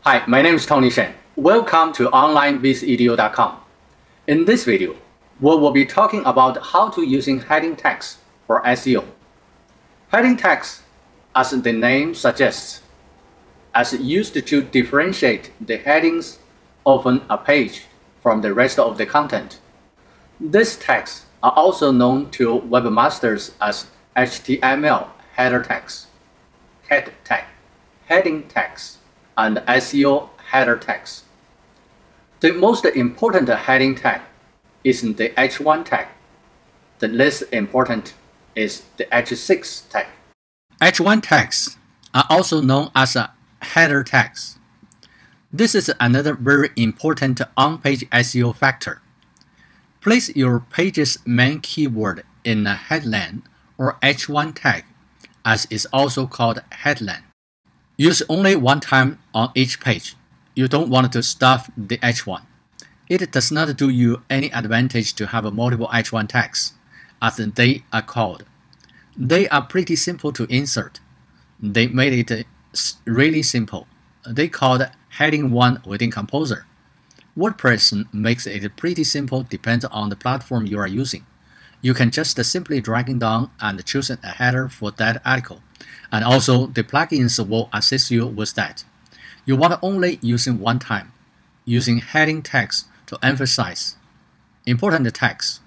Hi, my name is Tony Shen. Welcome to onlinevsedo.com. In this video, we will be talking about how to using heading tags for SEO. Heading tags, as the name suggests, are used to differentiate the headings of a page from the rest of the content. These tags are also known to webmasters as HTML header tags, head tag, heading tags, and SEO header tags. The most important heading tag is the H1 tag. The least important is the H6 tag. H1 tags are also known as header tags. This is another very important on-page SEO factor. Place your page's main keyword in a headline or H1 tag, as is also called headline. Use only one time on each page. You don't want to stuff the H1. It does not do you any advantage to have multiple H1 tags, as they are called. They are pretty simple to insert. They made it really simple. They called heading 1 within Composer. Wordpress makes it pretty simple depending on the platform you are using. You can just simply drag down and choose a header for that article, and also the plugins will assist you with that. You want only using one time, using heading tags to emphasize important tags,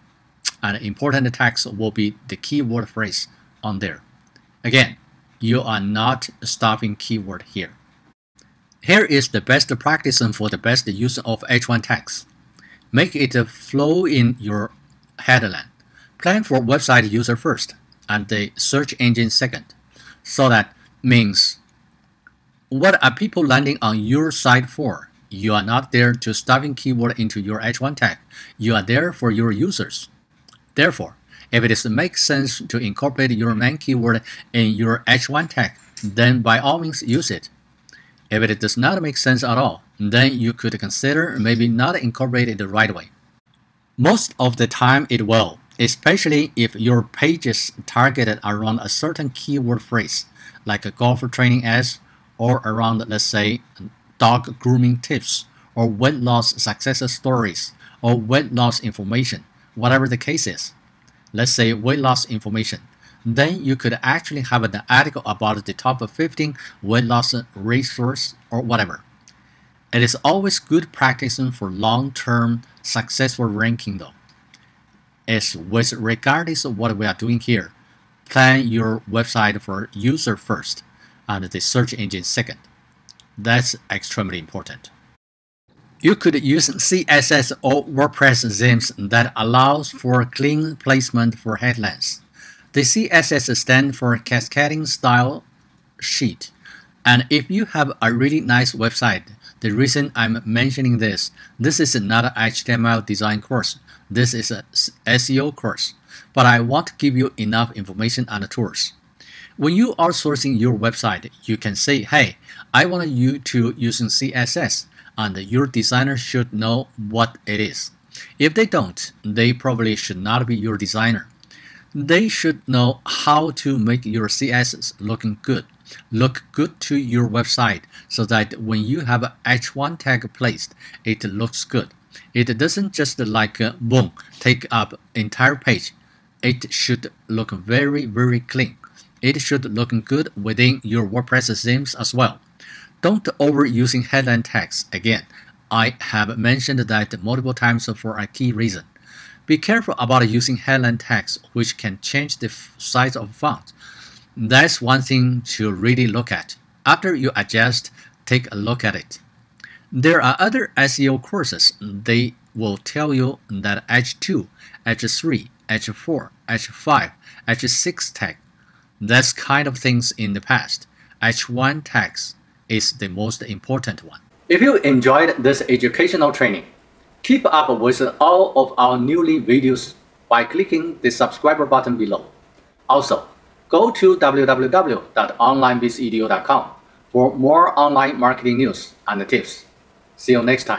and important tags will be the keyword phrase on there. Again, you are not stuffing keyword here. Here is the best practice for the best use of H1 tags. Make it flow in your headline. Plan for website user first and the search engine second. So that means, what are people landing on your site for? You are not there to stuffing keyword into your H1 tag. You are there for your users. Therefore, if it makes sense to incorporate your main keyword in your H1 tag, then by all means use it. If it does not make sense at all, then you could consider maybe not incorporate it the right way. Most of the time it will, especially if your page is targeted around a certain keyword phrase, like a golfer training ads, or around, let's say, dog grooming tips, or weight loss success stories, or weight loss information, whatever the case is. Let's say weight loss information. Then you could actually have an article about the top 15 weight loss resource or whatever. It is always good practice for long-term successful ranking though. Is with regardless of what we are doing here, plan your website for user first and the search engine second. That's extremely important. You could use CSS or WordPress themes that allows for clean placement for headlines. The CSS stands for Cascading Style Sheet. And if you have a really nice website, the reason I'm mentioning this is not an HTML design course. This is a SEO course. But I want to give you enough information and tools. When you are sourcing your website, you can say, hey, I want you to use CSS, and your designer should know what it is. If they don't, they probably should not be your designer. They should know how to make your CSS look good to your website, so that when you have an H1 tag placed, it looks good. It doesn't just like boom, take up entire page. It should look very, very clean. It should look good within your WordPress themes as well. Don't overusing headline tags. Again, I have mentioned that multiple times for a key reason. Be careful about using headline tags, which can change the size of font. That's one thing to really look at. After you adjust, take a look at it. There are other SEO courses. They will tell you that H2, H3, H4, H5, H6 tag. That's kind of things in the past. H1 tags is the most important one. If you enjoyed this educational training, keep up with all of our newly videos by clicking the subscriber button below. Also, go to www.onlinevsedo.com for more online marketing news and tips. See you next time.